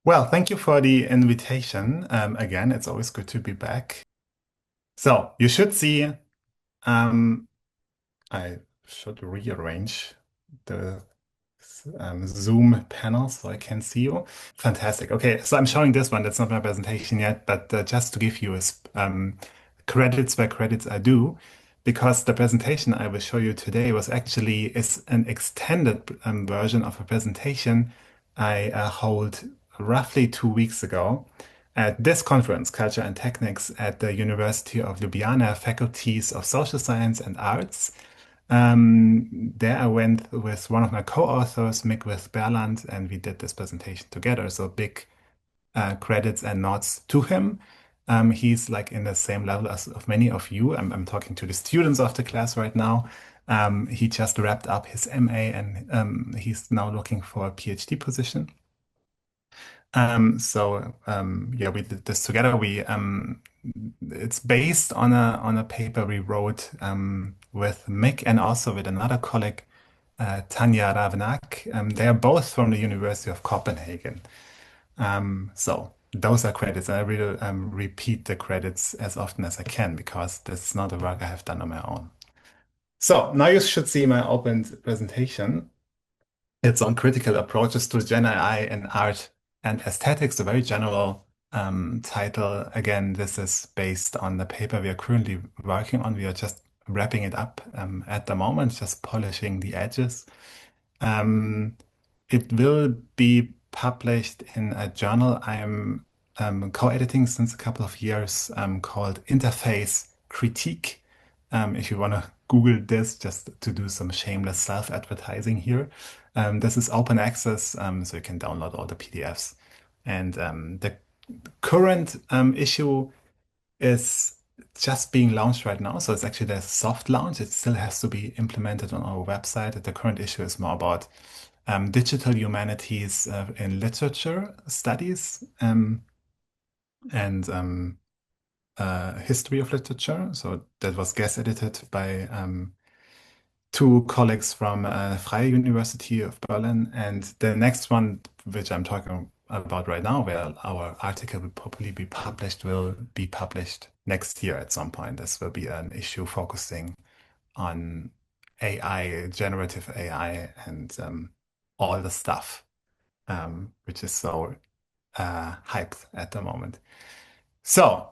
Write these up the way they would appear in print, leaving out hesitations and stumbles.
Well, thank you for the invitation. Again, it's always good to be back. So you should see, um, I should rearrange the Zoom panel so I can see you. Fantastic. Okay, so I'm showing this one. That's not my presentation yet, but just to give you credits where credits are due, because the presentation I will show you today is an extended version of a presentation I hold roughly 2 weeks ago at this conference, Culture and Techniques, at the University of Ljubljana, Faculties of Social Science and Arts. There I went with one of my co-authors, Mick with Berland, and we did this presentation together. So big credits and nods to him. He's like in the same level as of many of you. I'm talking to the students of the class right now. He just wrapped up his MA and he's now looking for a PhD position. Yeah, we did this together. It's based on a paper we wrote with Mick and also with another colleague, Tanya Ravenak. They are both from the University of Copenhagen. So those are credits. I will repeat the credits as often as I can because this is not a work I have done on my own. So now you should see my opened presentation. It's on critical approaches to GenAI in art and aesthetics, a very general title. Again, this is based on the paper we are currently working on. We are just wrapping it up at the moment, just polishing the edges. Um, it will be published in a journal I'm co-editing since a couple of years called Interface Critique. If you want to Google this just to do some shameless self-advertising here. This is open access, so you can download all the PDFs. And the current issue is just being launched right now. So it's actually the soft launch. It still has to be implemented on our website. The current issue is more about digital humanities in literature studies and history of literature. So that was guest edited by two colleagues from Freie University of Berlin. And the next one, which I'm talking about right now, where our article will probably will be published next year at some point. This will be an issue focusing on AI, generative AI, and all the stuff, which is so hyped at the moment. So,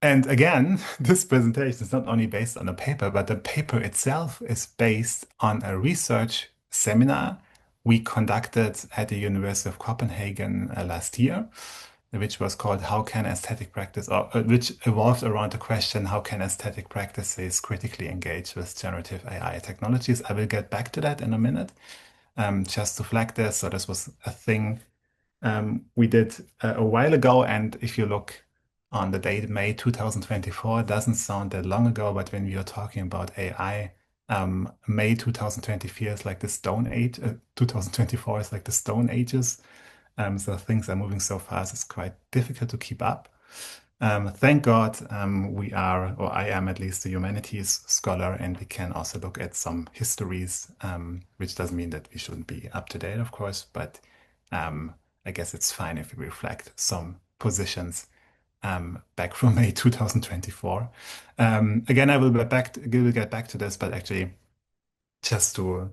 and again, this presentation is not only based on a paper, but the paper itself is based on a research seminar we conducted at the University of Copenhagen last year, which was called How Can Aesthetic Practice, or which evolved around the question, how can aesthetic practices critically engage with generative AI technologies? I will get back to that in a minute. Just to flag this, so this was a thing we did a while ago, and if you look on the date May 2024, it doesn't sound that long ago, but when we are talking about AI, May 2024 is like the Stone Age, 2024 is like the Stone Ages. So things are moving so fast, it's quite difficult to keep up. Thank God we are, or I am at least, a humanities scholar, and we can also look at some histories, which doesn't mean that we shouldn't be up to date, of course, but I guess it's fine if we reflect some positions back from May 2024. Again, will get back to this, but actually, just to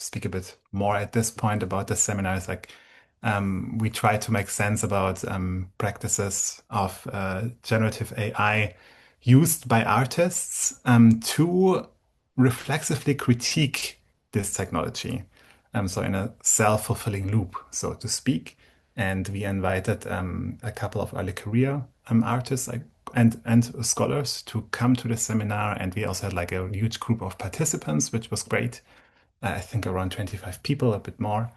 speak a bit more at this point about the seminars, like we try to make sense about practices of generative AI used by artists to reflexively critique this technology. So in a self-fulfilling loop, so to speak. And we invited a couple of early career artists and scholars to come to the seminar. And we also had like a huge group of participants, which was great. I think around 25 people, a bit more.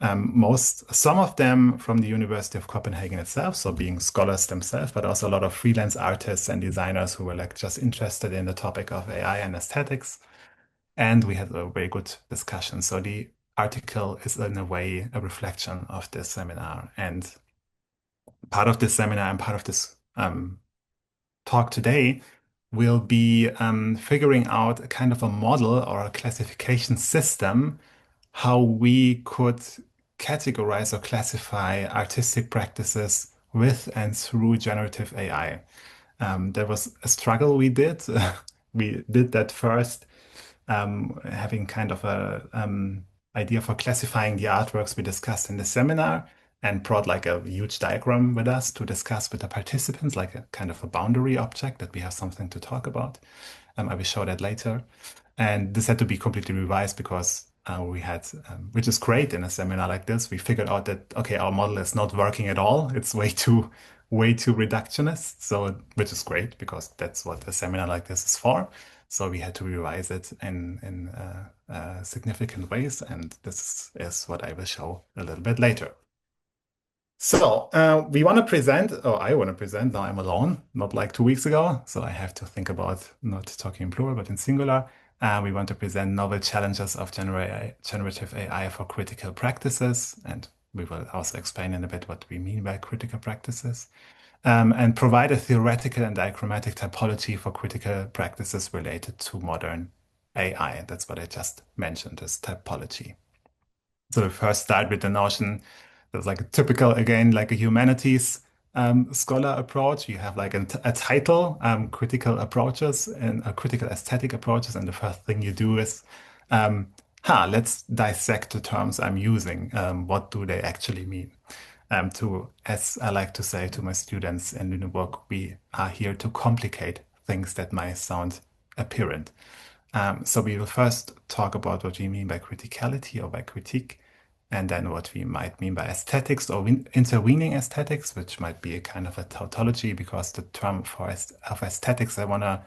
Some of them from the University of Copenhagen itself, so being scholars themselves, but also a lot of freelance artists and designers who were like just interested in the topic of AI and aesthetics. And we had a very good discussion. So the article is in a way a reflection of this seminar. And part of this seminar and part of this talk today will be figuring out a kind of a model or a classification system how we could categorize or classify artistic practices with and through generative AI. There was a struggle we did. We did that first, having kind of a idea for classifying the artworks we discussed in the seminar and brought like a huge diagram with us to discuss with the participants, like a kind of a boundary object that we have something to talk about. I will show that later. And this had to be completely revised because we had, which is great in a seminar like this, we figured out that, okay, our model is not working at all. It's way too reductionist. So, which is great because that's what a seminar like this is for. So we had to revise it in significant ways. And this is what I will show a little bit later. So we want to present, or I want to present, now I'm alone, not like 2 weeks ago. So I have to think about not talking in plural, but in singular. We want to present novel challenges of generative AI for critical practices. And we will also explain in a bit what we mean by critical practices. And provide a theoretical and diagrammatic typology for critical practices related to modern AI. That's what I just mentioned, this typology. So we first start with the notion there's like a typical, again, like a humanities scholar approach. You have like a title, critical approaches and critical aesthetic approaches. And the first thing you do is, let's dissect the terms I'm using. What do they actually mean? As I like to say to my students in the work, we are here to complicate things that might sound apparent. So we will first talk about what we mean by criticality or by critique, and then what we might mean by aesthetics or intervening aesthetics, which might be a kind of a tautology because the term of aesthetics I want to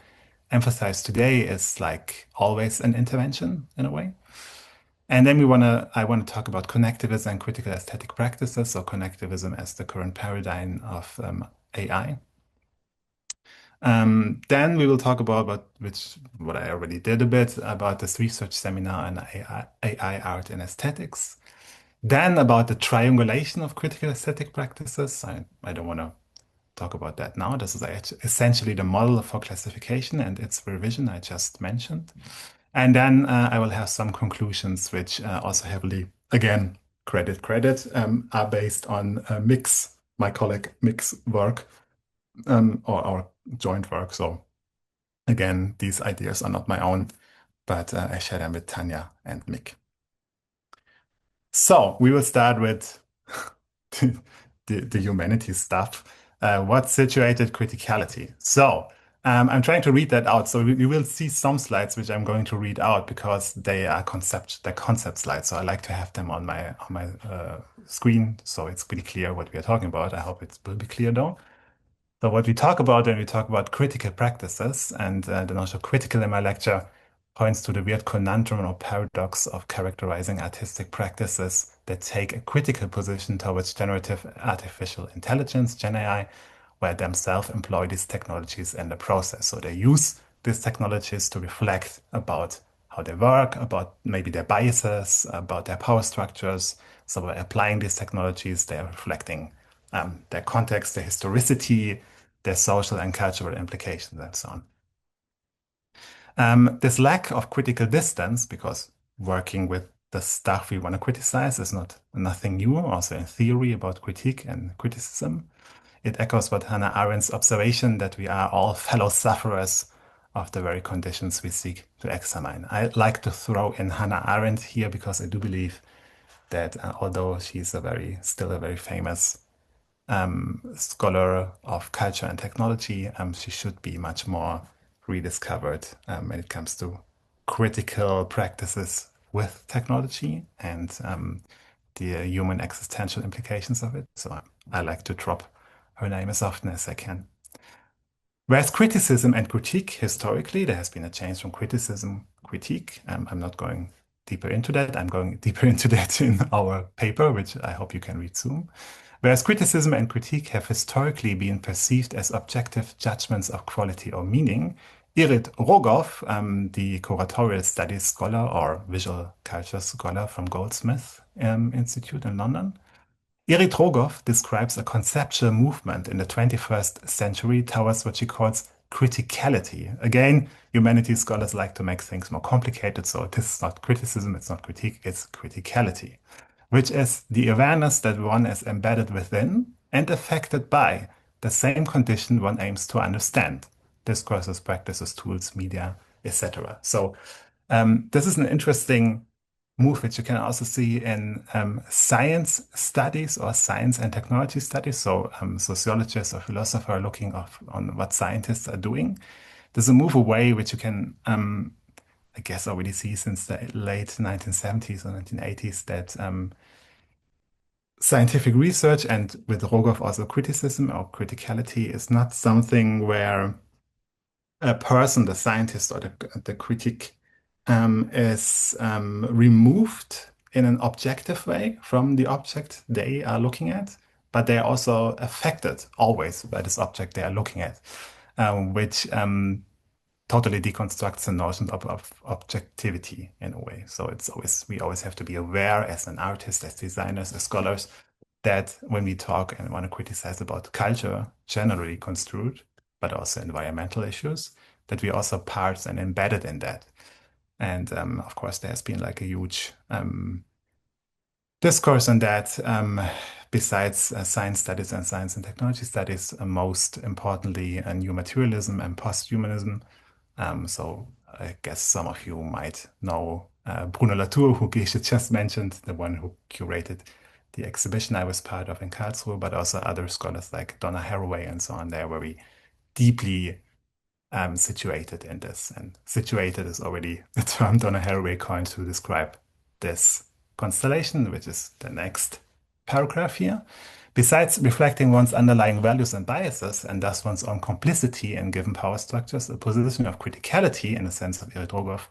emphasize today is like always an intervention in a way. And then I want to talk about connectivism and critical aesthetic practices, so connectivism as the current paradigm of AI. Then we will talk about what I already did a bit about this research seminar on AI art and aesthetics. Then about the triangulation of critical aesthetic practices. I don't want to talk about that now. This is essentially the model for classification and its revision I just mentioned. And then I will have some conclusions, which also heavily, again, credit, are based on my colleague Mick's work, or our joint work. So again, these ideas are not my own, but I share them with Tanya and Mick. So we will start with the humanities stuff. What situated criticality? So I'm trying to read that out. So we will see some slides which I'm going to read out because they are concept slides. So I like to have them on my screen so it's pretty clear what we are talking about. I hope it will be clear though. So what we talk about when we talk about critical practices, and the notion of critical in my lecture points to the weird conundrum or paradox of characterizing artistic practices that take a critical position towards generative artificial intelligence, GenAI, where themselves employ these technologies in the process. So they use these technologies to reflect about how they work, about maybe their biases, about their power structures. So by applying these technologies, they are reflecting their context, their historicity, their social and cultural implications, and so on. This lack of critical distance, because working with the stuff we want to criticize is nothing new, also in theory about critique and criticism. It echoes what Hannah Arendt's observation that we are all fellow sufferers of the very conditions we seek to examine. I like to throw in Hannah Arendt here because I do believe that although she's still a very famous scholar of culture and technology, she should be much more rediscovered when it comes to critical practices with technology and the human existential implications of it. So I like to drop her name as often as I can. Whereas criticism and critique, historically, there has been a change from criticism, critique. I'm not going deeper into that. I'm going deeper into that in our paper, which I hope you can read soon. Whereas criticism and critique have historically been perceived as objective judgments of quality or meaning, Irit Rogoff, the curatorial studies scholar or visual culture scholar from Goldsmith Institute in London, Irit Rogoff describes a conceptual movement in the 21st century towards what she calls criticality. Again, humanities scholars like to make things more complicated, so this is not criticism, it's not critique, it's criticality. which is the awareness that one is embedded within and affected by the same condition one aims to understand: discourses, practices, tools, media, etc. So this is an interesting move, which you can also see in science studies or science and technology studies. So sociologists or philosophers are looking on what scientists are doing. There's a move away, which you can, I guess, already see since the late 1970s or 1980s, that scientific research, and with Rogoff also criticism or criticality, is not something where a person, the scientist or the critic, is removed in an objective way from the object they are looking at, but they are also affected always by this object they are looking at, which totally deconstructs the notion of objectivity in a way. So it's always, we always have to be aware as an artist, as designers, as scholars, that when we talk and want to criticize about culture, generally construed, but also environmental issues, that we also parts and embedded in that. And of course, there has been like a huge discourse on that. Besides science studies and science and technology studies, most importantly, new materialism and post-humanism. So I guess some of you might know Bruno Latour, who Gesche just mentioned, the one who curated the exhibition I was part of in Karlsruhe, but also other scholars like Donna Haraway and so on. They are very deeply situated in this. And situated is already a term Donna Haraway coined to describe this constellation, which is the next paragraph here. Besides reflecting one's underlying values and biases, and thus one's own complicity in given power structures, a position of criticality, in the sense of Eric Rogoff,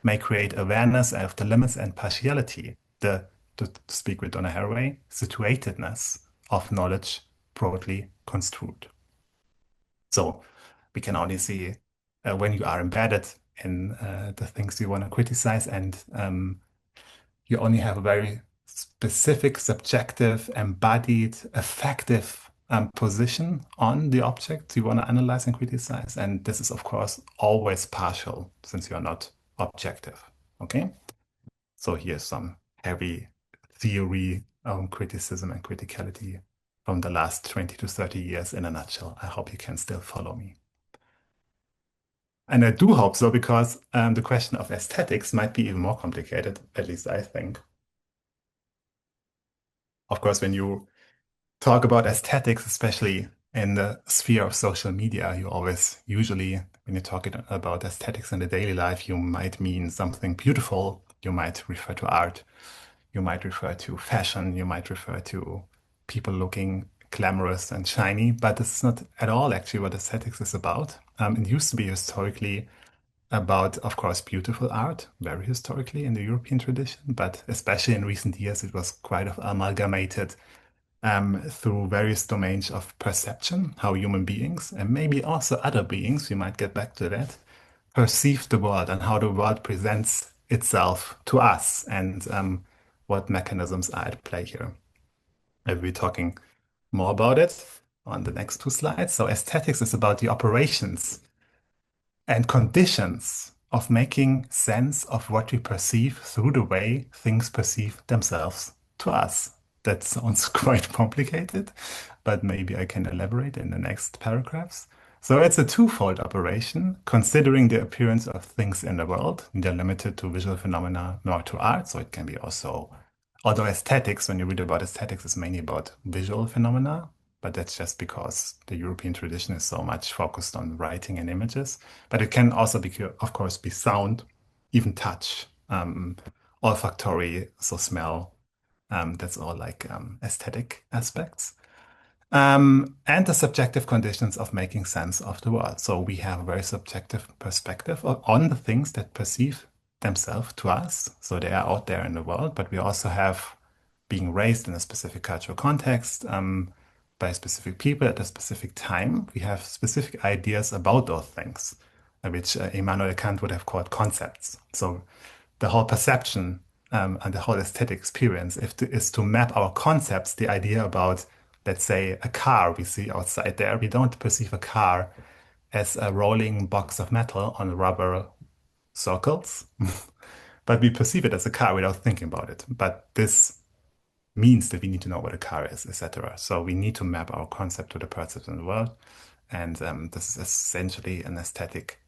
may create awareness of the limits and partiality, to speak with Donna Haraway, situatedness of knowledge broadly construed. So we can only see when you are embedded in the things you want to criticize, and you only have a very specific, subjective, embodied, effective position on the object you want to analyze and criticize. And this is, of course, always partial, since you're not objective. Okay? So here's some heavy theory on criticism and criticality from the last 20 to 30 years in a nutshell. I hope you can still follow me. And I do hope so, because the question of aesthetics might be even more complicated, at least I think. Of course, when you talk about aesthetics, especially in the sphere of social media, you always usually, when you talk about aesthetics in the daily life, you might mean something beautiful. You might refer to art. You might refer to fashion. You might refer to people looking glamorous and shiny. But this is not at all actually what aesthetics is about. It used to be historically about, of course, beautiful art, very historically in the European tradition, but especially in recent years, it was quite amalgamated through various domains of perception, how human beings, and maybe also other beings, we might get back to that, perceive the world and how the world presents itself to us, and what mechanisms are at play here. We'll be talking more about it on the next two slides. So aesthetics is about the operations and conditions of making sense of what we perceive through the way things perceive themselves to us. That sounds quite complicated, but maybe I can elaborate in the next paragraphs. So it's a twofold operation, considering the appearance of things in the world, neither limited to visual phenomena nor to art. So it can be also, although aesthetics, when you read about aesthetics, is mainly about visual phenomena, but that's just because the European tradition is so much focused on writing and images. But it can also be, of course, be sound, even touch, olfactory, so smell. That's all like aesthetic aspects. And the subjective conditions of making sense of the world. So we have a very subjective perspective on the things that perceive themselves to us. So they are out there in the world, but we also have, being raised in a specific cultural context, by specific people at a specific time, we have specific ideas about those things, which Immanuel Kant would have called concepts. So the whole perception and the whole aesthetic experience is to map our concepts, the idea about, let's say, a car we see outside there. We don't perceive a car as a rolling box of metal on rubber circles, but we perceive it as a car without thinking about it. But this means that we need to know what a car is, etc. So we need to map our concept to the perception in the world. And this is essentially an aesthetic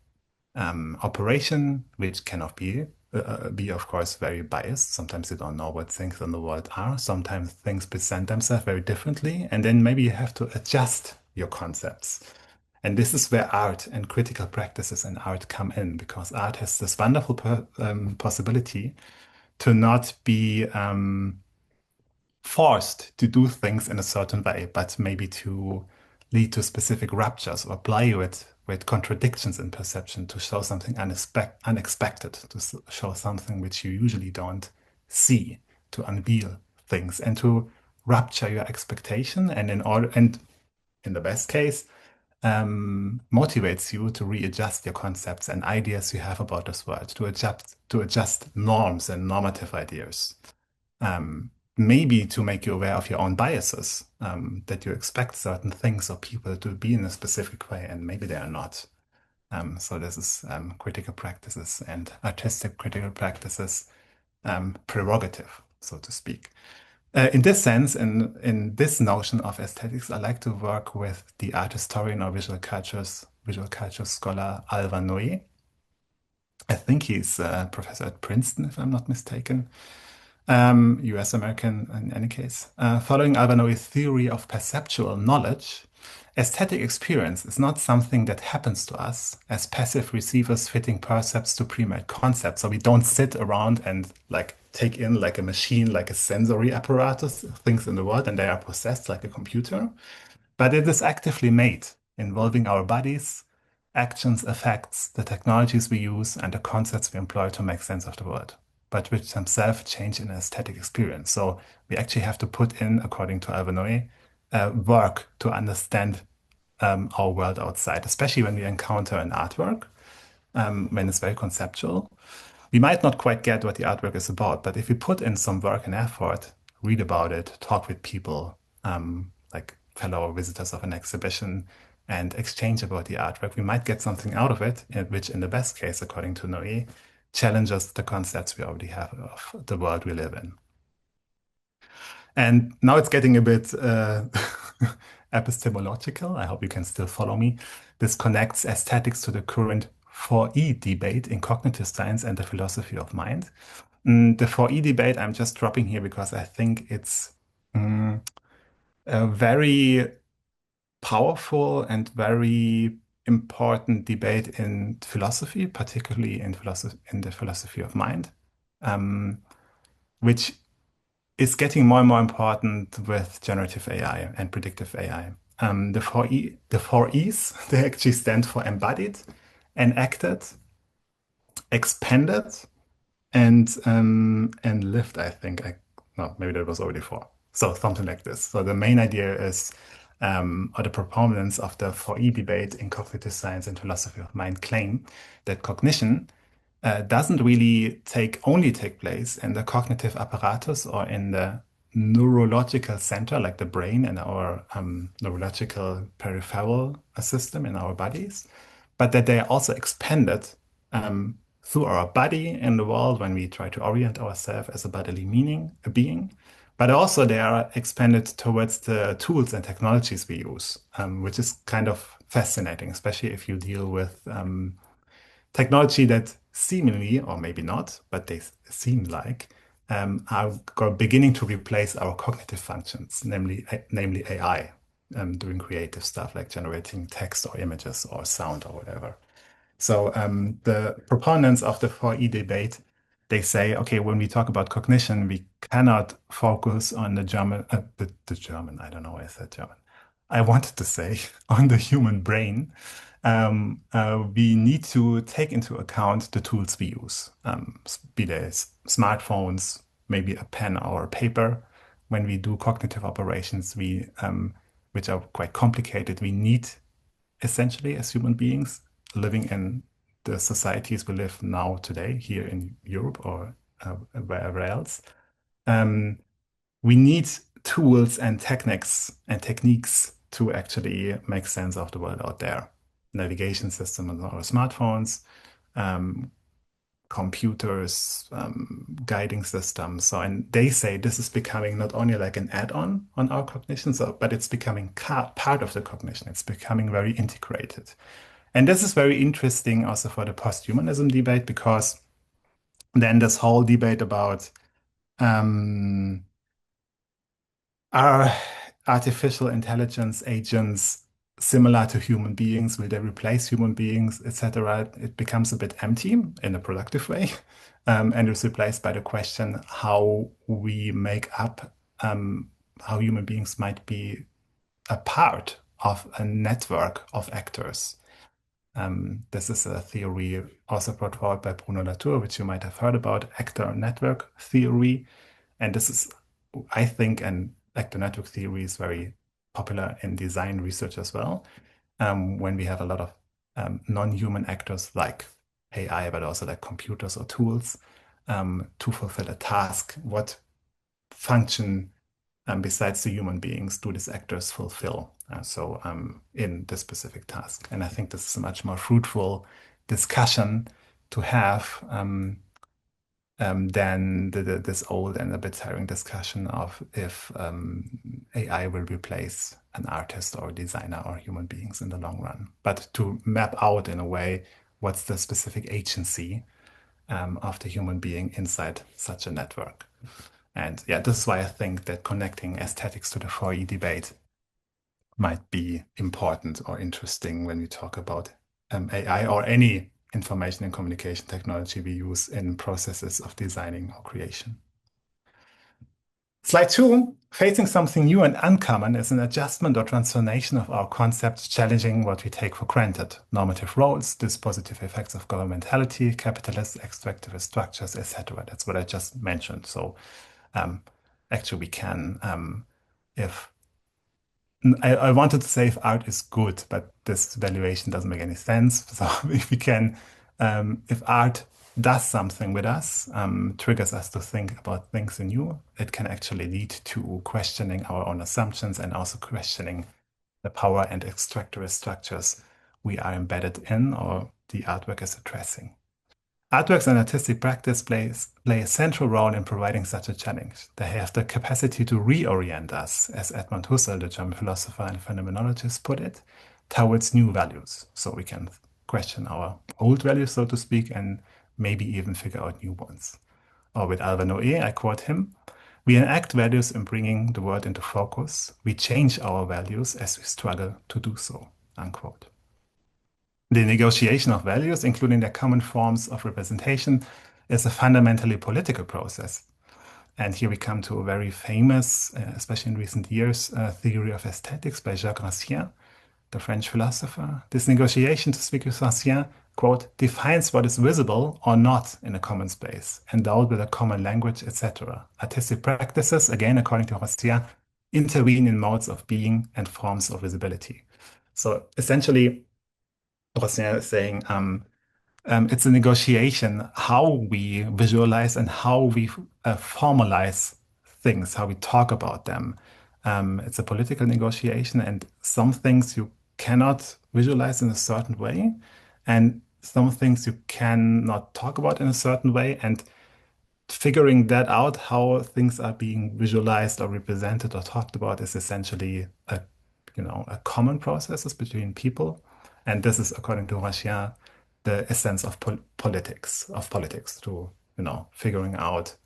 operation, which cannot be, of course, very biased. Sometimes you don't know what things in the world are. Sometimes things present themselves very differently, and then maybe you have to adjust your concepts. And this is where art and critical practices in art come in, because art has this wonderful possibility to not be forced to do things in a certain way, but maybe to lead to specific ruptures or play with contradictions in perception to show something unexpected, to show something which you usually don't see, to unveil things and to rupture your expectation and in the best case motivates you to readjust your concepts and ideas you have about this world, to adjust norms and normative ideas. Maybe to make you aware of your own biases, that you expect certain things or people to be in a specific way, and maybe they are not. So this is critical practices and artistic critical practices prerogative, so to speak. In this sense, in this notion of aesthetics, I like to work with the art historian or visual cultures scholar Alva Noé. I think he's a professor at Princeton, if I'm not mistaken. US American in any case. Following Albanoi's theory of perceptual knowledge, aesthetic experience is not something that happens to us as passive receivers fitting percepts to pre-made concepts. So we don't sit around and like take in like a machine, like a sensory apparatus, things in the world, and they are processed like a computer. But it is actively made, involving our bodies, actions, effects, the technologies we use, and the concepts we employ to make sense of the world, but which themselves change in aesthetic experience. So we actually have to put in, according to Alvanoy, work to understand our world outside, especially when we encounter an artwork, when it's very conceptual. We might not quite get what the artwork is about, but if we put in some work and effort, read about it, talk with people, like fellow visitors of an exhibition, and exchange about the artwork, we might get something out of it, which in the best case, according to Noé, challenges the concepts we already have of the world we live in. And now it's getting a bit epistemological. I hope you can still follow me. This connects aesthetics to the current 4E debate in cognitive science and the philosophy of mind. The 4E debate I'm just dropping here because I think it's a very powerful and very important debate in philosophy, particularly in the philosophy of mind, which is getting more and more important with generative AI and predictive AI. The four E's, they actually stand for embodied, enacted, expanded, and lived, I think. No, maybe that was already four. So something like this. So the main idea is, or the proponents of the 4E debate in cognitive science and philosophy of mind claim that cognition doesn't really only take place in the cognitive apparatus or in the neurological center, like the brain and our neurological peripheral system in our bodies, but that they are also expanded through our body in the world when we try to orient ourselves as a bodily being. But also they are expanded towards the tools and technologies we use, which is kind of fascinating, especially if you deal with technology that seemingly, or maybe not, but they seem like, are beginning to replace our cognitive functions, namely AI, doing creative stuff like generating text or images or sound or whatever. So the proponents of the 4E debate, they say, okay, when we talk about cognition, we cannot focus on the German, I don't know why I said German. I wanted to say on the human brain. We need to take into account the tools we use, be they smartphones, maybe a pen or a paper. When we do cognitive operations, which are quite complicated, we need essentially as human beings living in the societies we live now today, here in Europe or wherever else. We need tools and techniques to actually make sense of the world out there. Navigation system on our smartphones, computers, guiding systems. So, and they say this is becoming not only like an add-on on our cognition, so, but it's becoming part of the cognition. It's becoming very integrated. And this is very interesting also for the post-humanism debate, because then this whole debate about um, are artificial intelligence agents similar to human beings? Will they replace human beings, etc.? It becomes a bit empty in a productive way, and it's replaced by the question how we make up how human beings might be a part of a network of actors. This is a theory also brought forward by Bruno Latour, which you might have heard about, actor network theory. And this is, I think, an actor network theory is very popular in design research as well, when we have a lot of non-human actors like AI, but also like computers or tools to fulfill a task. What function besides the human beings do these actors fulfill? In this specific task. And I think this is a much more fruitful discussion to have than this old and a bit tiring discussion of if AI will replace an artist or a designer or human beings in the long run. But to map out in a way what's the specific agency of the human being inside such a network. And yeah, this is why I think that connecting aesthetics to the 4E debate might be important or interesting when we talk about AI or any information and communication technology we use in processes of designing or creation. Slide 2, facing something new and uncommon is an adjustment or transformation of our concepts challenging what we take for granted. Normative roles, dispositive effects of governmentality, capitalist, extractivist structures, etc. That's what I just mentioned. So actually we can, if I wanted to say if art is good, but this valuation doesn't make any sense. So if we can, if art does something with us, triggers us to think about things anew, it can actually lead to questioning our own assumptions and also questioning the power and extractivist structures we are embedded in or the artwork is addressing. Artworks and artistic practice play a central role in providing such a challenge. They have the capacity to reorient us, as Edmund Husserl, the German philosopher and phenomenologist, put it, towards new values. So we can question our old values, so to speak, and maybe even figure out new ones. Or with Alva Noé, I quote him, "We enact values in bringing the world into focus. We change our values as we struggle to do so," unquote. The negotiation of values, including their common forms of representation, is a fundamentally political process. And here we come to a very famous, especially in recent years, theory of aesthetics by Jacques Rancière, the French philosopher. This negotiation, to speak with Rancière, quote, defines what is visible or not in a common space, endowed with a common language, etc. Artistic practices, again, according to Rancière, intervene in modes of being and forms of visibility. So essentially, Rancière is saying it's a negotiation how we visualize and how we formalize things, how we talk about them. It's a political negotiation, and some things you cannot visualize in a certain way, and some things you cannot talk about in a certain way. And figuring that out, how things are being visualized or represented or talked about, is essentially a common processes between people. And this is, according to Rancière, the essence of politics, to, figuring out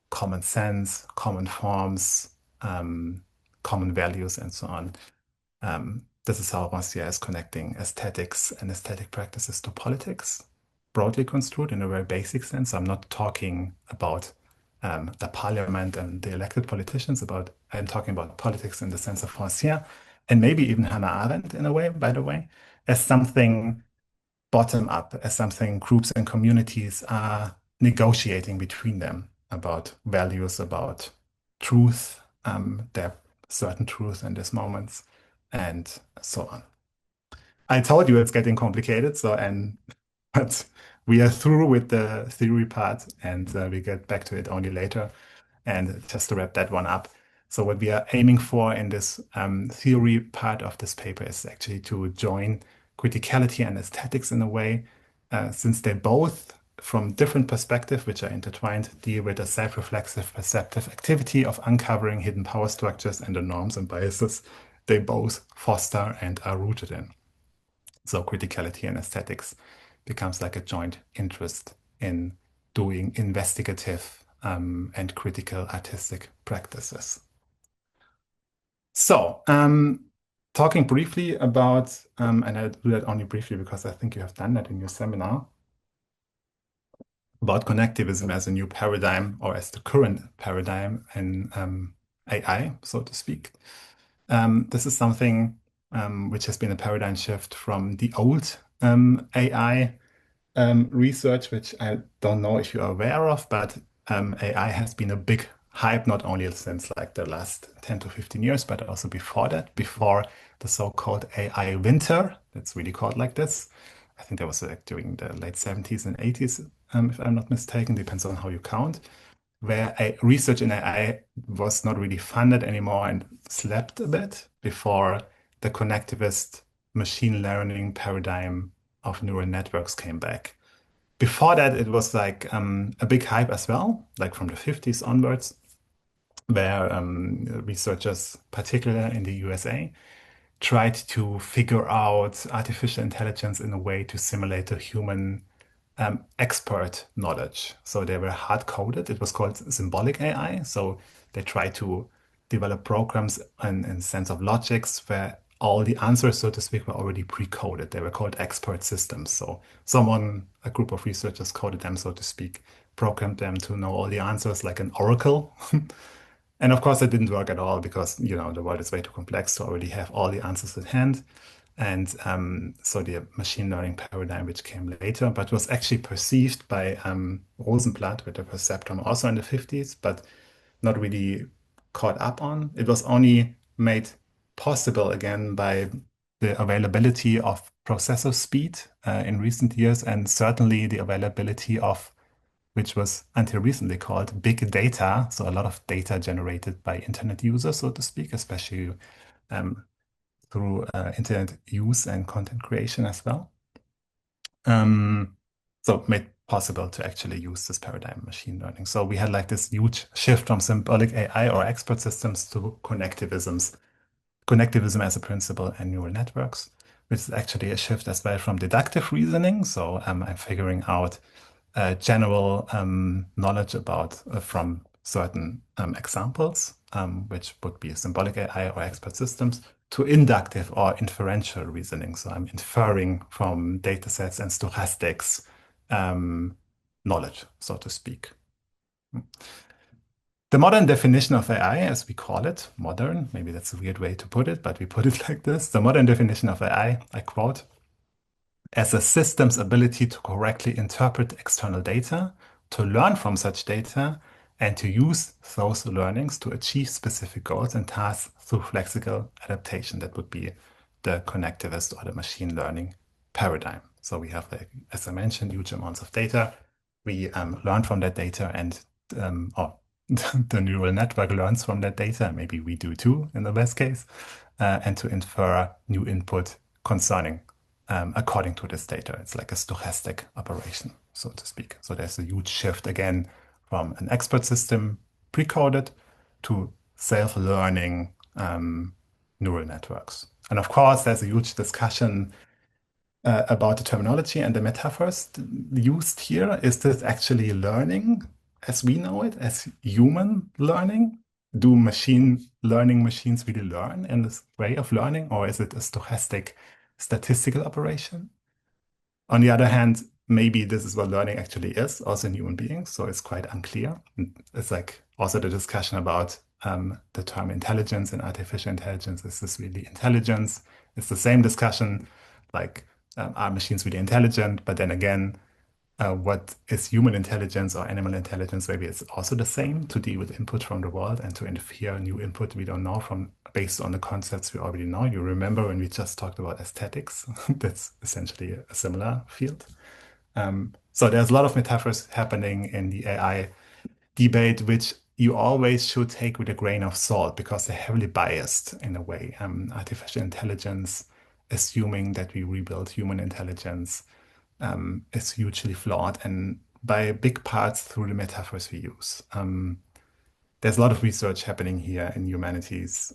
common sense, common forms, common values, and so on. This is how Rancière is connecting aesthetics and aesthetic practices to politics, broadly construed in a very basic sense. I'm not talking about the parliament and the elected politicians, I'm talking about politics in the sense of Rancière, and maybe even Hannah Arendt in a way, by the way, as something bottom up, as something groups and communities are negotiating between them about values, about truth, their certain truth in these moments, and so on. I told you it's getting complicated, but we are through with the theory part, and we get back to it only later. And just to wrap that one up, so what we are aiming for in this theory part of this paper is actually to join criticality and aesthetics in a way, since they both from different perspectives, which are intertwined, deal with the self-reflexive perceptive activity of uncovering hidden power structures and the norms and biases they both foster and are rooted in. So criticality and aesthetics becomes like a joint interest in doing investigative and critical artistic practices. So, talking briefly about, and I'll do that only briefly because I think you have done that in your seminar, about connectivism as a new paradigm or as the current paradigm in AI, so to speak. This is something which has been a paradigm shift from the old AI research, which I don't know if you're aware of, but AI has been a big hype, not only since like the last 10 to 15 years, but also before that, before the so-called AI winter, that's really called like this. I think that was like during the late 70s and 80s, if I'm not mistaken, depends on how you count, where research in AI was not really funded anymore and slept a bit before the connectivist machine learning paradigm of neural networks came back. Before that, it was like a big hype as well, like from the 50s onwards, where researchers, particularly in the USA, tried to figure out artificial intelligence in a way to simulate a human expert knowledge. So they were hard coded. It was called symbolic AI. So they tried to develop programs in sense of logics where all the answers, so to speak, were already pre-coded. They were called expert systems. So a group of researchers coded them, so to speak, programmed them to know all the answers like an oracle. And of course, it didn't work at all because, the world is way too complex to already have all the answers at hand. And so the machine learning paradigm, which came later, but was actually perceived by Rosenblatt with the perceptron also in the 50s, but not really caught up on. It was only made possible again by the availability of processor speed in recent years, and certainly the availability of, which was until recently called big data. So a lot of data generated by internet users, so to speak, especially through internet use and content creation as well. So made possible to actually use this paradigm machine learning. So we had like this huge shift from symbolic AI or expert systems to connectivism as a principle and neural networks, which is actually a shift as well from deductive reasoning. So I'm figuring out general knowledge about from certain examples, which would be symbolic AI or expert systems, to inductive or inferential reasoning. So I'm inferring from data sets and stochastics knowledge, so to speak. The modern definition of AI, as we call it, modern, maybe that's a weird way to put it, but we put it like this. The modern definition of AI, I quote, as a system's ability to correctly interpret external data, to learn from such data, and to use those learnings to achieve specific goals and tasks through flexible adaptation. That would be the connectivist or the machine learning paradigm. So we have, as I mentioned, huge amounts of data. We learn from that data, and or the neural network learns from that data. Maybe we do too, in the best case, and to infer new input concerning according to this data. It's like a stochastic operation, so to speak. So there's a huge shift again from an expert system pre-coded to self-learning neural networks. And of course, there's a huge discussion about the terminology and the metaphors used here. Is this actually learning as we know it, as human learning? Do machine learning machines really learn in this way of learning, or is it a stochastic statistical operation? On the other hand, maybe this is what learning actually is, also in human beings, so it's quite unclear. It's like also the discussion about the term intelligence and artificial intelligence. Is this really intelligence? It's the same discussion, like are machines really intelligent? But then again, what is human intelligence or animal intelligence? Maybe it's also the same, to deal with input from the world and to infer new input we don't know from based on the concepts we already know. You remember when we just talked about aesthetics? That's essentially a similar field. So there's a lot of metaphors happening in the AI debate, which you always should take with a grain of salt because they're heavily biased in a way. Artificial intelligence, assuming that we rebuild human intelligence, is hugely flawed. And by big parts through the metaphors we use. There's a lot of research happening here in humanities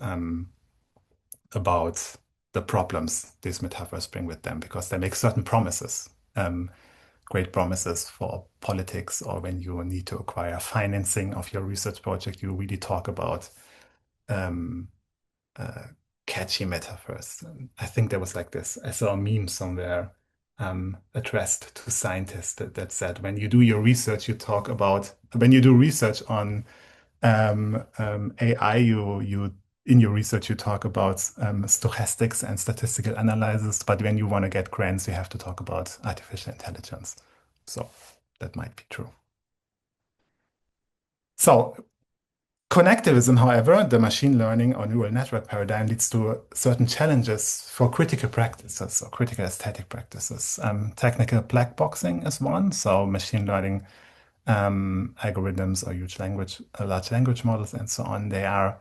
about the problems these metaphors bring with them because they make certain promises, great promises for politics, or when you need to acquire financing of your research project, you really talk about um, uh, catchy metaphors. I think there was like this. I saw a meme somewhere addressed to scientists that said, when you do your research, you talk about, when you do research on AI, you in your research you talk about stochastics and statistical analysis, but when you want to get grants, you have to talk about artificial intelligence. So that might be true. So connectivism, however, the machine learning or neural network paradigm leads to certain challenges for critical practices or critical aesthetic practices. Technical black boxing is one. So machine learning algorithms or large language models and so on, they are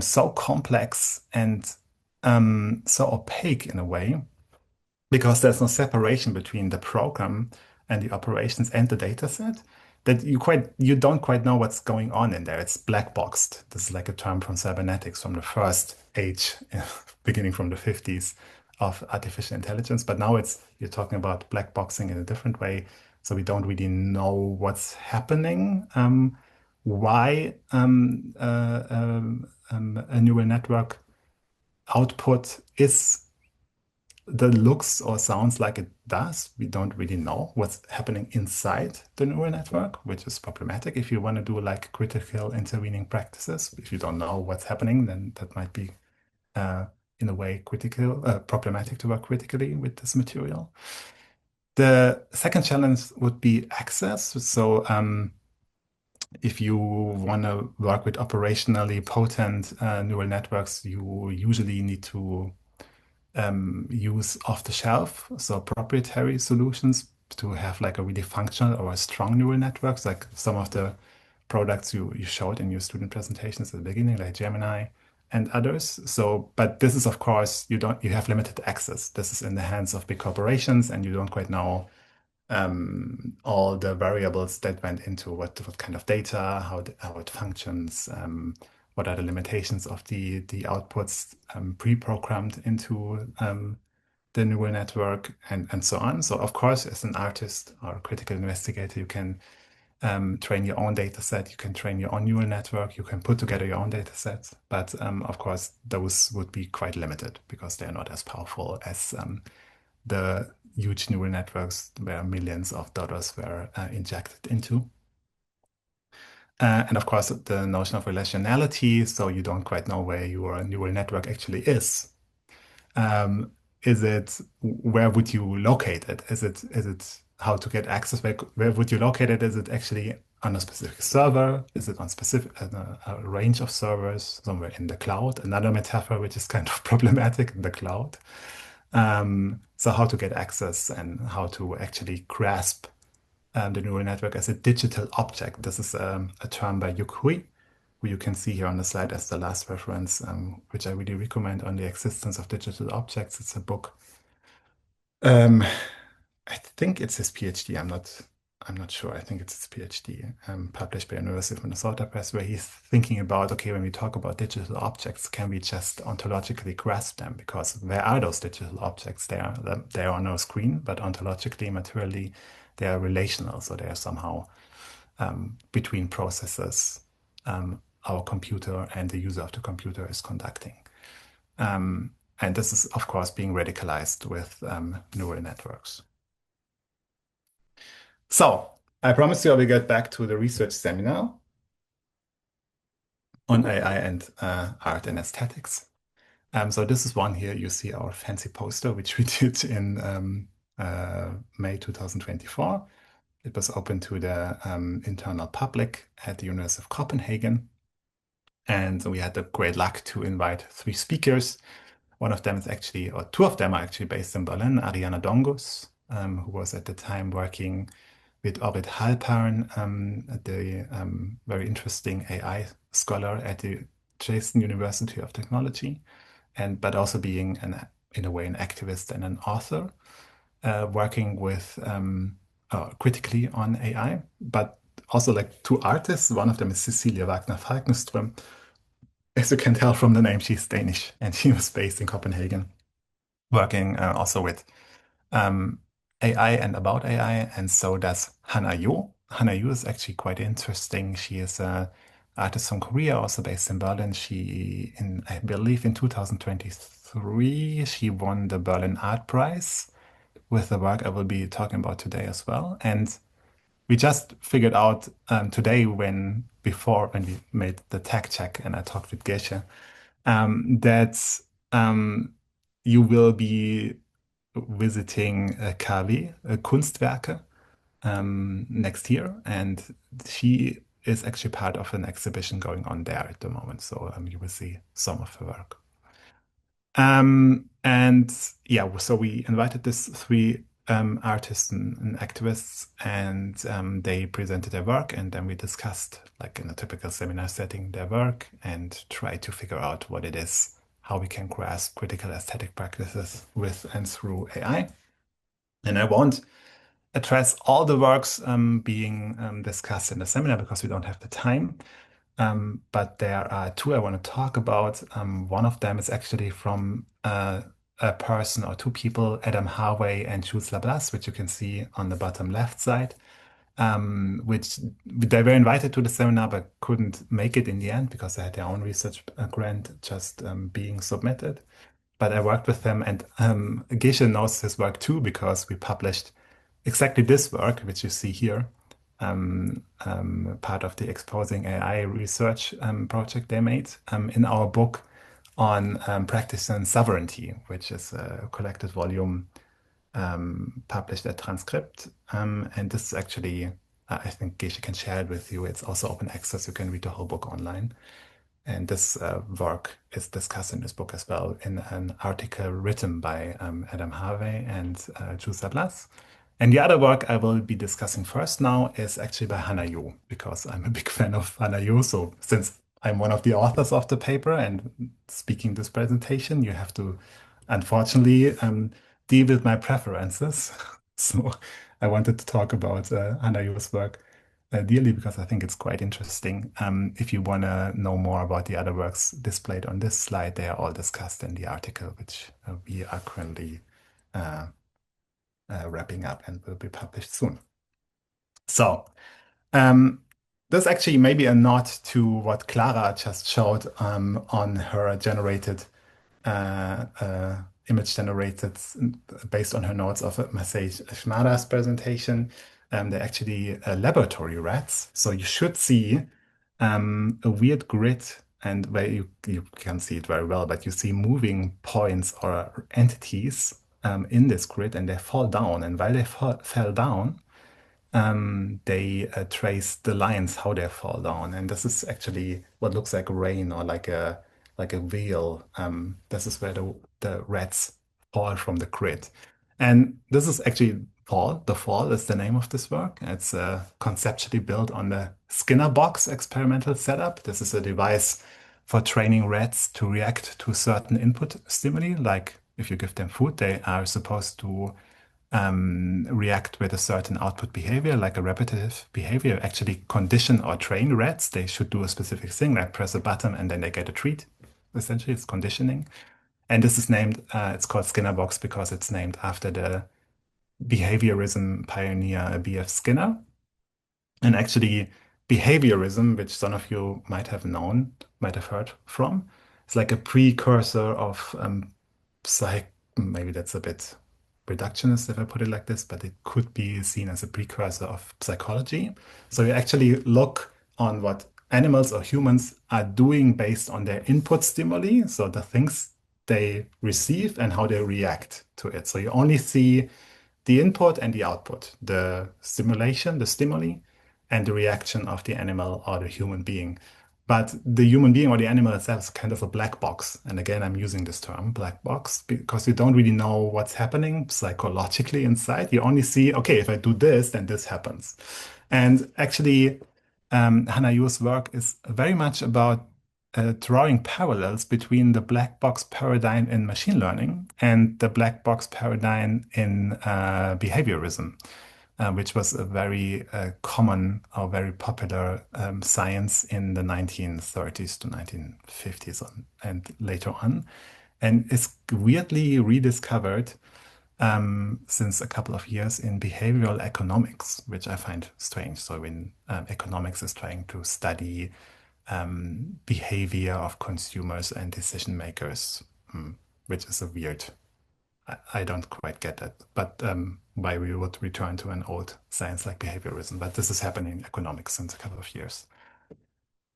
so complex and so opaque in a way because there's no separation between the program and the operations and the data set that you don't quite know what's going on in there. It's black boxed. This is like a term from cybernetics from the first age, beginning from the 50s of artificial intelligence. But now you're talking about black boxing in a different way. So we don't really know what's happening, why a neural network output is that looks or sounds like it does. We don't really know what's happening inside the neural network, which is problematic if you want to do like critical intervening practices. If you don't know what's happening, then that might be uh, in a way problematic to work critically with this material. The second challenge would be access. So if you want to work with operationally potent neural networks, you usually need to use off the shelf, so proprietary solutions to have like a really functional or a strong neural networks, like some of the products you showed in your student presentations at the beginning, like Gemini and others. So, but this is of course you have limited access. This is in the hands of big corporations, and you don't quite know all the variables that went into what kind of data, how it functions, what are the limitations of the outputs pre-programmed into the neural network, and so on. So of course, as an artist or a critical investigator, you can train your own data set, you can train your own neural network, you can put together your own data sets. But of course, those would be quite limited because they're not as powerful as the huge neural networks where millions of dollars were injected into. And of course, the notion of relationality, so you don't quite know where your neural network actually is. Um, where would you locate it? Is it how to get access? Where would you locate it? Is it actually on a specific server? Is it on a range of servers somewhere in the cloud? Another metaphor which is kind of problematic in the cloud. So how to get access and how to actually grasp the neural network as a digital object. This is a term by Yuk Hui, who you can see here on the slide as the last reference, which I really recommend on the existence of digital objects. It's a book. Um, I think it's his PhD. I'm not sure. I think it's his PhD, published by University of Minnesota Press, where he's thinking about, okay, when we talk about digital objects, can we just ontologically grasp them? Because where are those digital objects? They are on our screen, but ontologically, materially, they are relational. So they are somehow between processes our computer and the user of the computer is conducting. And this is, of course, being radicalized with neural networks. So I promise you I will get back to the research seminar on AI and art and aesthetics. So this is one here. You see our fancy poster, which we did in May 2024. It was open to the internal public at the University of Copenhagen. And we had the great luck to invite three speakers. One of them is actually, or two of them are actually based in Berlin, Ariana Dongus, who was at the time working with Ovid Halpern, the very interesting AI scholar at the Dresden University of Technology, but also being in a way an activist and an author, working with critically on AI, but also like two artists. One of them is Cecilia Wagner Falkenström. As you can tell from the name, she's Danish and she was based in Copenhagen, working also with um, AI and about AI. And so does Hannah Yu. Hannah Yu is actually quite interesting. She is an artist from Korea, also based in Berlin. I believe, in 2023, she won the Berlin Art Prize with the work I will be talking about today as well. And we just figured out today when we made the tag check and I talked with Gesche, that um, you will be visiting KW, Kunstwerke, next year. And she is actually part of an exhibition going on there at the moment. So you will see some of her work. And yeah, so we invited these three artists and activists, and they presented their work, and then we discussed, like in a typical seminar setting, their work and try to figure out what it is, how we can grasp critical aesthetic practices with and through AI. And I won't address all the works being discussed in the seminar because we don't have the time. But there are two I want to talk about. One of them is actually from a person or two people, Adam Harvey and Jules Lablas, which you can see on the bottom left side, which they were invited to the seminar but couldn't make it in the end because they had their own research grant just being submitted. But I worked with them, and Gesche knows his work too because we published exactly this work, which you see here, part of the Exposing AI research project they made in our book on practice and sovereignty, which is a collected volume published at Transcript. And this is actually, I think Gesche can share it with you. It's also open access. You can read the whole book online. And this work is discussed in this book as well in an article written by Adam Harvey and Jules Sablas. And the other work I will be discussing first now is actually by Hannah Yu, because I'm a big fan of Hannah Yu. So since I'm one of the authors of the paper and speaking this presentation, you have to unfortunately deal with my preferences. So I wanted to talk about Hannah Yu's work dearly because I think it's quite interesting. If you want to know more about the other works displayed on this slide, they are all discussed in the article, which we are currently uh, wrapping up and will be published soon. So, um, this actually may be a nod to what Clara just showed on her generated image generated based on her notes of Masai Shimada's presentation. They're actually laboratory rats. So you should see a weird grid and where you can see it very well, but you see moving points or entities in this grid and they fall down. And while they fell down, they trace the lines how they fall down, and this is actually what looks like rain or like a wheel. This is where the rats fall from the grid, and this is actually Fall. The Fall is the name of this work. It's conceptually built on the Skinner box experimental setup. This is a device for training rats to react to certain input stimuli. Like if you give them food, they are supposed to react with a certain output behavior, like a repetitive behavior, actually condition or train rats. They should do a specific thing, like press a button and then they get a treat. Essentially, it's conditioning. And this is named, it's called Skinner box because it's named after the behaviorism pioneer B.F. Skinner. And actually, behaviorism, which some of you might have known, might have heard from, it's like a precursor of maybe that's a bit reductionist if I put it like this, but it could be seen as a precursor of psychology. So you actually look on what animals or humans are doing based on their input stimuli, so the things they receive and how they react to it. So you only see the input and the output, the stimulation, the stimuli, and the reaction of the animal or the human being. But the human being or the animal itself is kind of a black box. And again, I'm using this term, black box, because you don't really know what's happening psychologically inside. You only see, okay, if I do this, then this happens. And actually, Hannah Yu's work is very much about drawing parallels between the black box paradigm in machine learning and the black box paradigm in behaviorism, which was a very common or very popular science in the 1930s to 1950s and later on. And it's weirdly rediscovered since a couple of years in behavioral economics, which I find strange. So when economics is trying to study behavior of consumers and decision makers, which is a weird. I don't quite get that, but why we would return to an old science like behaviorism. But this is happening in economics since a couple of years.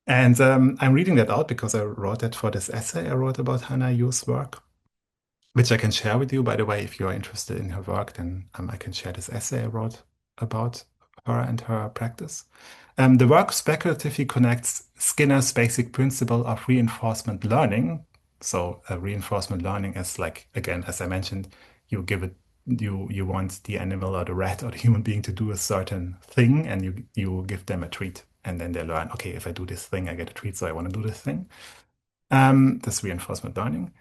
And I'm reading that out because I wrote that for this essay I wrote about Hannah Yu's work, which I can share with you. By the way, if you're interested in her work, then I can share this essay I wrote about her and her practice. The work speculatively connects Skinner's basic principle of reinforcement learning. So reinforcement learning is like, again, as I mentioned, you give it, you want the animal or the rat or the human being to do a certain thing, and you give them a treat, and then they learn, okay, if I do this thing, I get a treat, so I want to do this thing. This reinforcement learning.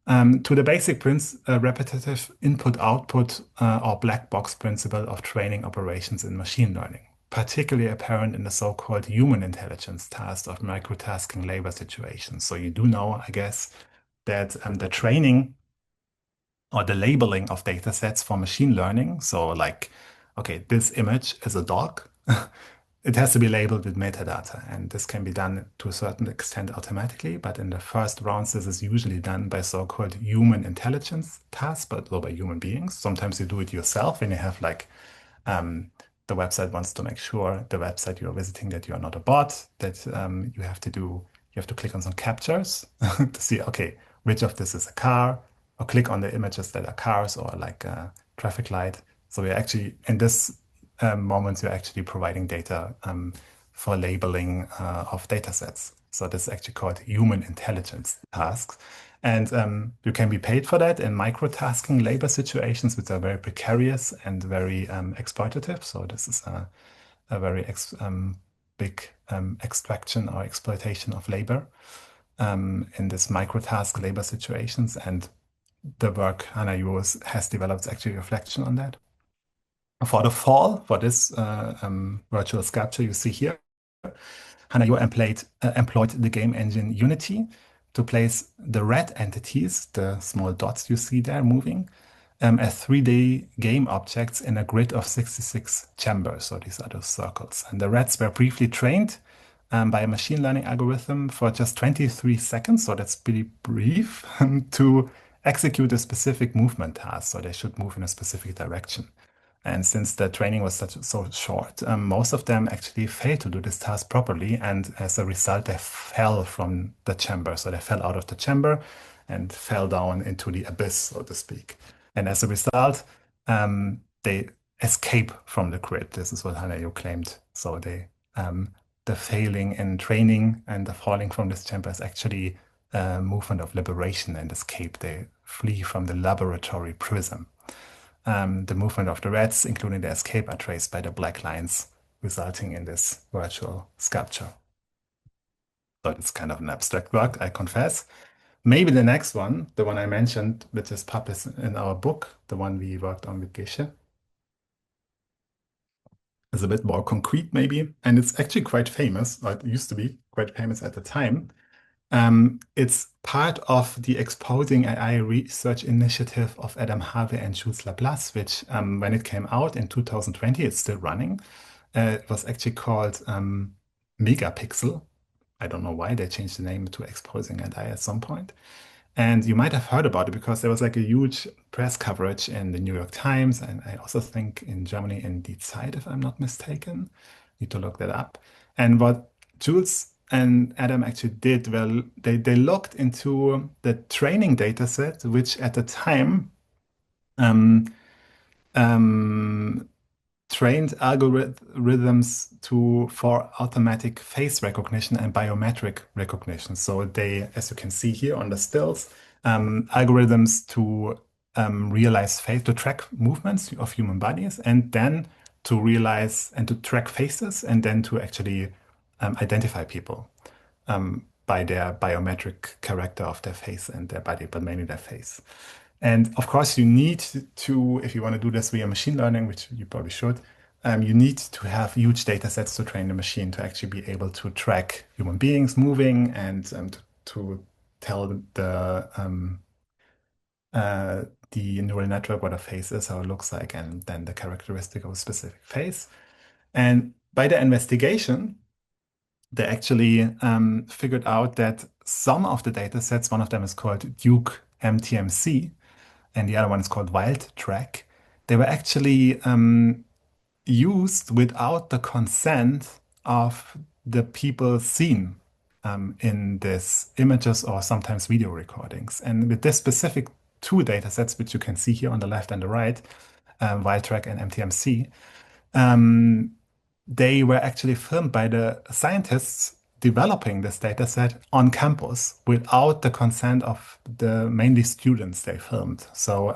To the basic repetitive input-output or black box principle of training operations in machine learning, particularly apparent in the so-called human intelligence task of microtasking labor situations. So you do know, I guess, that the training or the labeling of data sets for machine learning. So like, okay, this image is a dog. It has to be labeled with metadata, and this can be done to a certain extent automatically. But in the first rounds, this is usually done by so-called human intelligence tasks, but or by human beings. Sometimes you do it yourself when you have like the website wants to make sure the website you're visiting that you're not a bot, that you have to click on some captures to see, okay, which of this is a car, or click on the images that are cars or like a traffic light. So we're actually in this moments you're actually providing data for labeling of data sets. So this is actually called human intelligence tasks. And you can be paid for that in microtasking labor situations, which are very precarious and very exploitative. So this is a very big extraction or exploitation of labor in this microtask labor situations. And the work Hannah Ewers has developed is actually a reflection on that. For the fall, for this virtual sculpture you see here, Hannah Yu employed the game engine Unity to place the red entities, the small dots you see there moving, as 3D game objects in a grid of 66 chambers. So these are those circles. And the reds were briefly trained by a machine learning algorithm for just 23 seconds. So that's pretty brief to execute a specific movement task. So they should move in a specific direction. And since the training was so short, most of them actually failed to do this task properly. And as a result, they fell from the chamber. So they fell out of the chamber and fell down into the abyss, so to speak. And as a result, they escape from the grid. This is what Hannah claimed. So the failing in training and the falling from this chamber is actually a movement of liberation and escape. They flee from the laboratory prism. The movement of the reds, including the escape, are traced by the black lines, resulting in this virtual sculpture. So it's kind of an abstract work, I confess. Maybe the next one, the one I mentioned, which is published in our book, the one we worked on with Gesche, is a bit more concrete, maybe. And it's actually quite famous, or it used to be quite famous at the time. It's part of the Exposing AI research initiative of Adam Harvey and Jules Laplace, which when it came out in 2020, it's still running. It was actually called Megapixel. I don't know why they changed the name to Exposing AI at some point. And you might have heard about it because there was like a huge press coverage in the New York Times, and I also think in Germany in Die Zeit, if I'm not mistaken. Need to look that up. And what Jules and Adam actually did, well, they looked into the training data set, which at the time um, um, trained algorithms for automatic face recognition and biometric recognition. So they, as you can see here on the stills, algorithms to realize face, to track movements of human bodies, and then to realize and to track faces, and then to actually identify people by their biometric character of their face and their body, but mainly their face. And of course, you need to, if you want to do this via machine learning, which you probably should, you need to have huge data sets to train the machine to actually be able to track human beings moving and to tell uh, the neural network what a face is, how it looks like, and then the characteristic of a specific face. And by the investigation, they actually figured out that some of the data sets, one of them is called Duke MTMC, and the other one is called Wild Track. They were actually used without the consent of the people seen in these images or sometimes video recordings. And with this specific two data sets, which you can see here on the left and the right, Wildtrack and MTMC, um, they were actually filmed by the scientists developing this data set on campus without the consent of the mainly students they filmed. So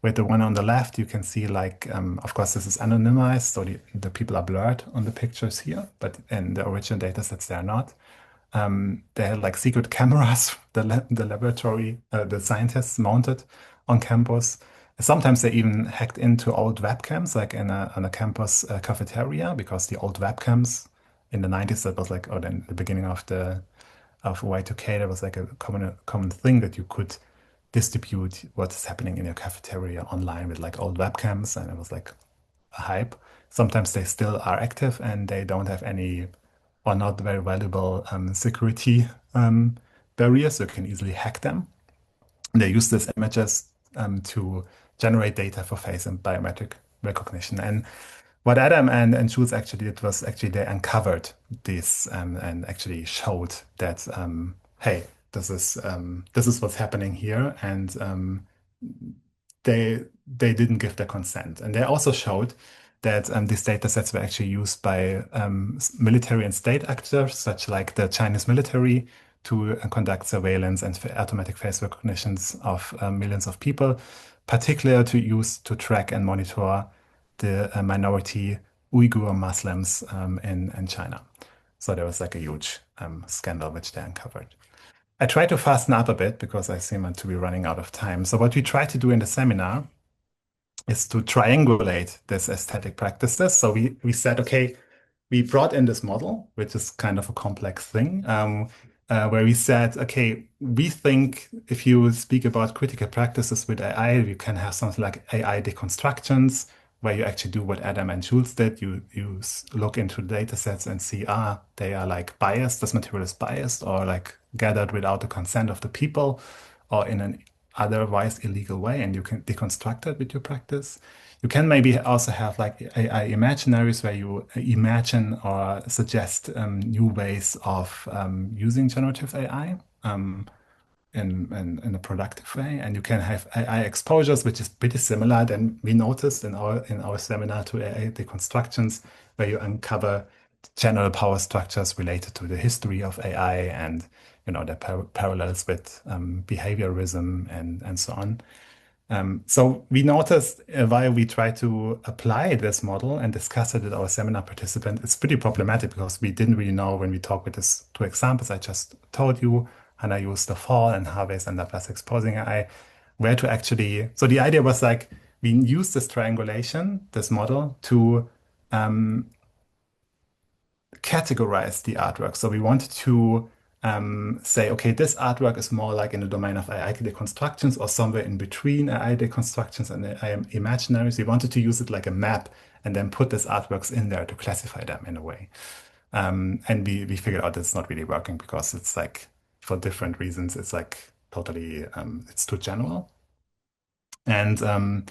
with the one on the left, you can see like, of course, this is anonymized, so the people are blurred on the pictures here, but in the original data sets, they are not. They had like secret cameras, the laboratory, the scientists mounted on campus. Sometimes they even hacked into old webcams, like in on a campus cafeteria, because the old webcams in the 90s, that was like, or then the beginning of Y2K, that was like a common thing that you could distribute what's happening in your cafeteria online with like old webcams, and it was like a hype. Sometimes they still are active and they don't have any or not very valuable security barriers, so you can easily hack them. They use these images to generate data for face and biometric recognition. And what Adam and Jules actually did was actually they uncovered this and actually showed that hey, this is what's happening here, and they didn't give their consent. And they also showed that these data sets were actually used by military and state actors, such like the Chinese military, to conduct surveillance and automatic face recognitions of millions of people, particularly to use to track and monitor the minority Uyghur Muslims in China. So there was like a huge scandal which they uncovered. I try to fasten up a bit because I seem to be running out of time. So what we try to do in the seminar is to triangulate this aesthetic practices. So we said, okay, we brought in this model, which is kind of a complex thing, where we said, okay, we think if you speak about critical practices with AI, you can have something like AI deconstructions, where you actually do what Adam and Jules did. You look into the data sets and see, they are like biased, this material is biased, or like gathered without the consent of the people, or in an otherwise illegal way, and you can deconstruct it with your practice. You can maybe also have like AI imaginaries where you imagine or suggest new ways of using generative AI in a productive way. And you can have AI exposures, which is pretty similar than we noticed in our seminar to AI deconstructions, where you uncover general power structures related to the history of AI and the parallels with behaviorism and so on. So we noticed while we try to apply this model and discuss it with our seminar participant, it's pretty problematic because we didn't really know when we talked with these two examples I just told you, Hannah used the fall and Harvey's and Laplace exposing AI, where to actually. So the idea was like we use this triangulation, this model, to categorize the artwork. So we wanted to say, okay, this artwork is more like in the domain of AI deconstructions or somewhere in between AI deconstructions and AI imaginaries. We wanted to use it like a map and then put these artworks in there to classify them in a way. And we figured out it's not really working because it's like for different reasons, it's like totally, it's too general. And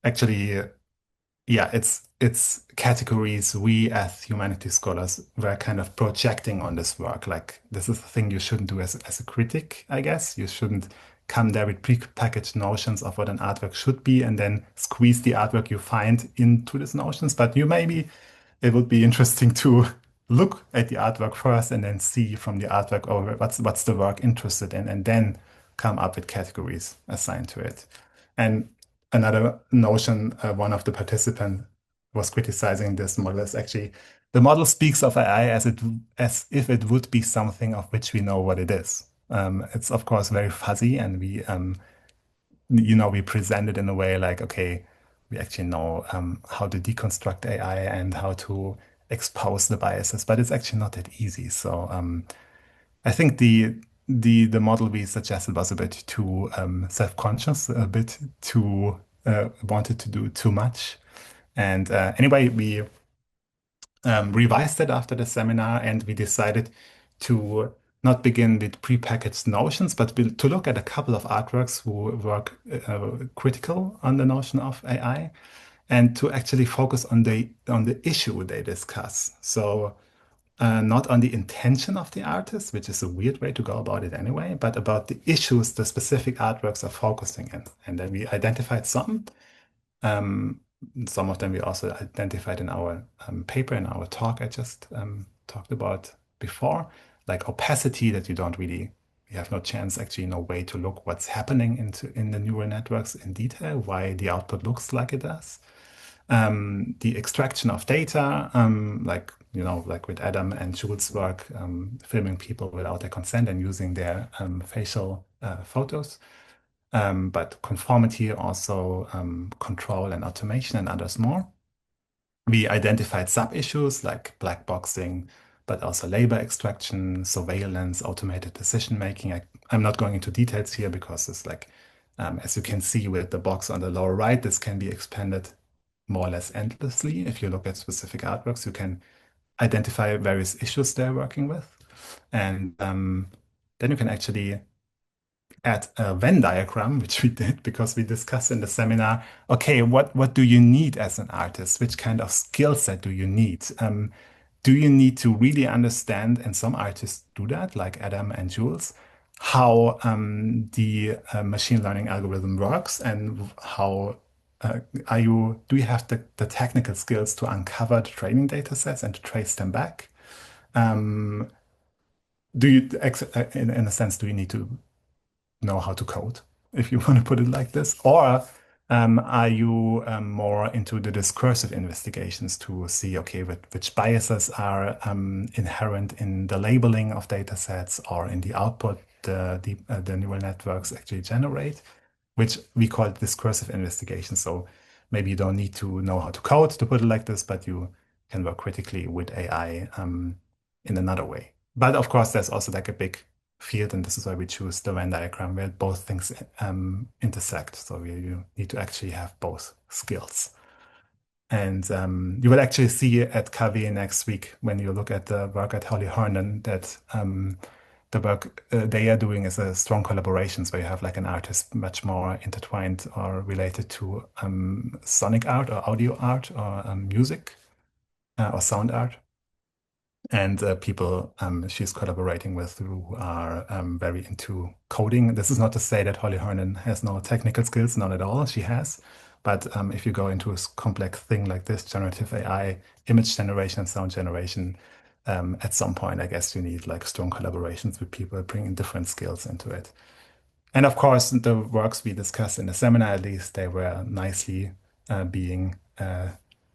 actually, yeah, it's categories we as humanities scholars were kind of projecting on this work. Like this is a thing you shouldn't do as a critic, I guess. You shouldn't come there with prepackaged notions of what an artwork should be and then squeeze the artwork you find into these notions. But you maybe it would be interesting to look at the artwork first and then see from the artwork over what's the work interested in and then come up with categories assigned to it. And another notion, one of the participants was criticizing this model is actually the model speaks of AI as if it would be something of which we know what it is. It's of course very fuzzy, and we present it in a way like, okay, we actually know how to deconstruct AI and how to expose the biases, but it's actually not that easy. So I think the model we suggested was a bit too self-conscious, a bit too wanted to do too much. And anyway, we revised it after the seminar, and we decided to not begin with prepackaged notions, but to look at a couple of artworks who work critical on the notion of AI, and to actually focus on the issue they discuss. So not on the intention of the artist, which is a weird way to go about it anyway, but about the issues the specific artworks are focusing in. And then we identified some. Um, some of them we also identified in our paper, in our talk I just talked about before, like opacity, that you have no chance, actually no way to look what's happening in the neural networks in detail, why the output looks like it does. The extraction of data, like like with Adam and Jules' work, filming people without their consent and using their facial photos. But conformity, also control and automation, and others more. We identified sub-issues like black boxing, but also labor extraction, surveillance, automated decision making. I'm not going into details here because it's like, as you can see with the box on the lower right, this can be expanded more or less endlessly. If you look at specific artworks, you can identify various issues they're working with. And then you can actually add a Venn diagram, which we did because we discussed in the seminar. Okay, what do you need as an artist? Which kind of skill set do you need? Do you need to really understand, and some artists do that, like Adam and Jules, how the machine learning algorithm works, and how do you have the technical skills to uncover the training data sets and to trace them back? Um, do you, in a sense, do you need to know how to code, if you want to put it like this? Or are you more into the discursive investigations to see, okay, which biases are inherent in the labeling of data sets or in the output the neural networks actually generate, which we call discursive investigation. So maybe you don't need to know how to code, to put it like this, but you can work critically with AI in another way. But of course, there's also like a big field, and this is why we choose the Venn diagram where both things intersect. So you need to actually have both skills. And you will actually see at KW next week when you look at the work at Holly Herndon that the work they are doing is a strong collaborations where you have like an artist much more intertwined or related to sonic art or audio art or music or sound art, and people she's collaborating with who are very into coding. This is not to say that Holly Herndon has no technical skills, not at all. She has. But if you go into a complex thing like this, generative AI, image generation, sound generation, at some point, I guess you need like strong collaborations with people bringing different skills into it. And of course, the works we discussed in the seminar, at least, they were nicely being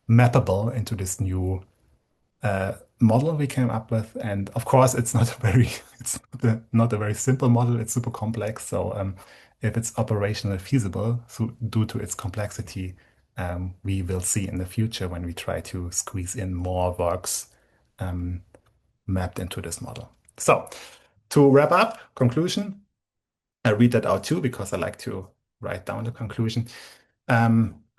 mappable into this new model we came up with. And of course, it's not a very not a very simple model. It's super complex. So if it's operationally feasible, so due to its complexity, we will see in the future when we try to squeeze in more works mapped into this model. So to wrap up, conclusion, I read that out too because I like to write down the conclusion.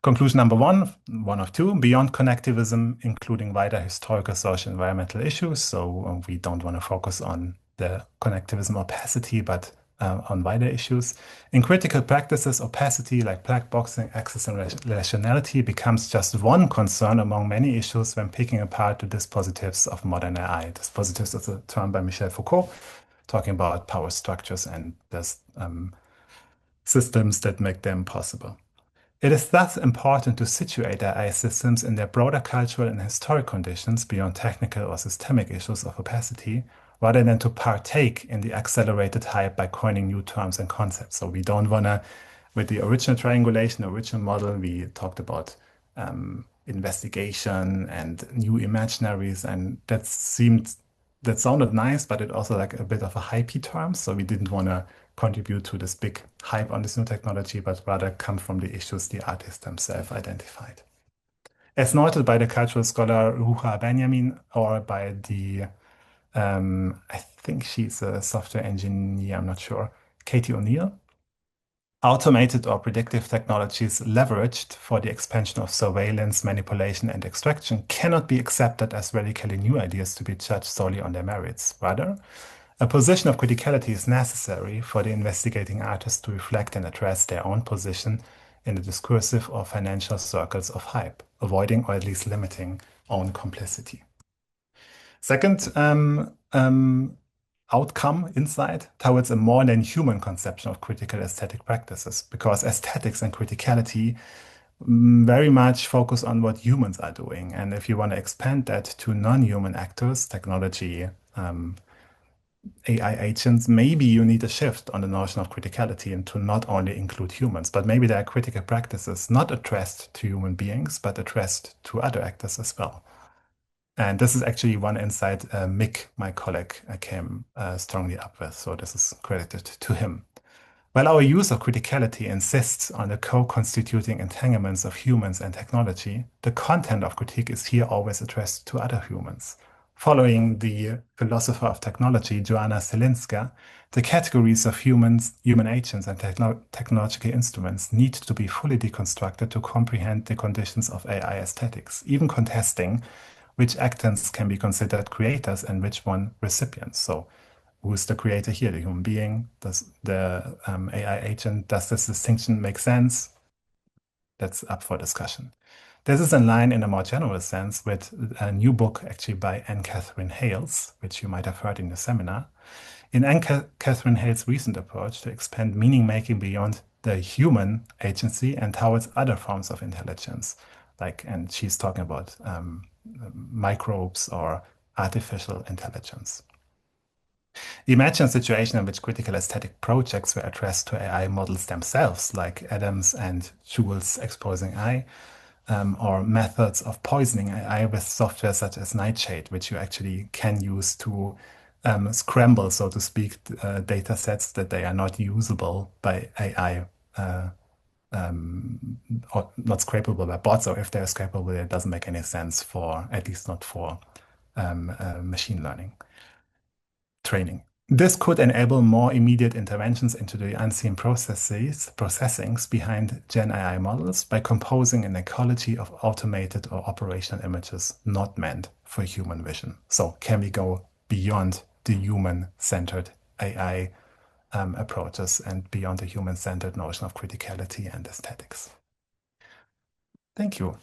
Conclusion number one of two, beyond connectivism, including wider historical, social, environmental issues. So we don't want to focus on the connectivism opacity, but on wider issues. In critical practices, opacity like black boxing, access, and rationality becomes just one concern among many issues when picking apart the dispositives of modern AI. Dispositives is a term by Michel Foucault, talking about power structures and there's systems that make them possible. It is thus important to situate AI systems in their broader cultural and historic conditions beyond technical or systemic issues of opacity, rather than to partake in the accelerated hype by coining new terms and concepts. So we don't want to, with the original triangulation, original model, we talked about investigation and new imaginaries, and that seemed that sounded nice, but it also like a bit of a hypey term. So we didn't want to contribute to this big hype on this new technology, but rather come from the issues the artists themselves identified. As noted by the cultural scholar Ruha Benjamin or by the, I think she's a software engineer, I'm not sure, Katie O'Neill, automated or predictive technologies leveraged for the expansion of surveillance, manipulation, and extraction cannot be accepted as radically new ideas to be judged solely on their merits. Rather, a position of criticality is necessary for the investigating artist to reflect and address their own position in the discursive or financial circles of hype, avoiding or at least limiting own complicity. Second, outcome, insight towards a more than human conception of critical aesthetic practices, because aesthetics and criticality very much focus on what humans are doing. And if you want to expand that to non-human actors, technology, AI agents, maybe you need a shift on the notion of criticality and to not only include humans, but maybe there are critical practices not addressed to human beings, but addressed to other actors as well. And this is actually one insight Mick, my colleague, came strongly up with. So this is credited to him. While our use of criticality insists on the co-constituting entanglements of humans and technology, the content of critique is here always addressed to other humans. Following the philosopher of technology, Joanna Selinska, the categories of humans, human agents, and technological instruments need to be fully deconstructed to comprehend the conditions of AI aesthetics, even contesting which actors can be considered creators and which one recipients. So who's the creator here, the human being? Does the AI agent, does this distinction make sense? That's up for discussion. This is in line in a more general sense with a new book actually by Anne Catherine Hales, which you might have heard in the seminar. In Anne Catherine Hales' recent approach to expand meaning making beyond the human agency and towards other forms of intelligence, and she's talking about microbes or artificial intelligence. Imagine a situation in which critical aesthetic projects were addressed to AI models themselves, like Adams and Joost exposing AI, or methods of poisoning AI with software such as Nightshade, which you actually can use to scramble, so to speak, data sets that they are not usable by AI, or not scrapable by bots, or if they're scrapable, it doesn't make any sense for, at least not for machine learning training. This could enable more immediate interventions into the unseen processings behind GenAI models by composing an ecology of automated or operational images not meant for human vision. So can we go beyond the human-centered AI approaches and beyond the human-centered notion of criticality and aesthetics? Thank you.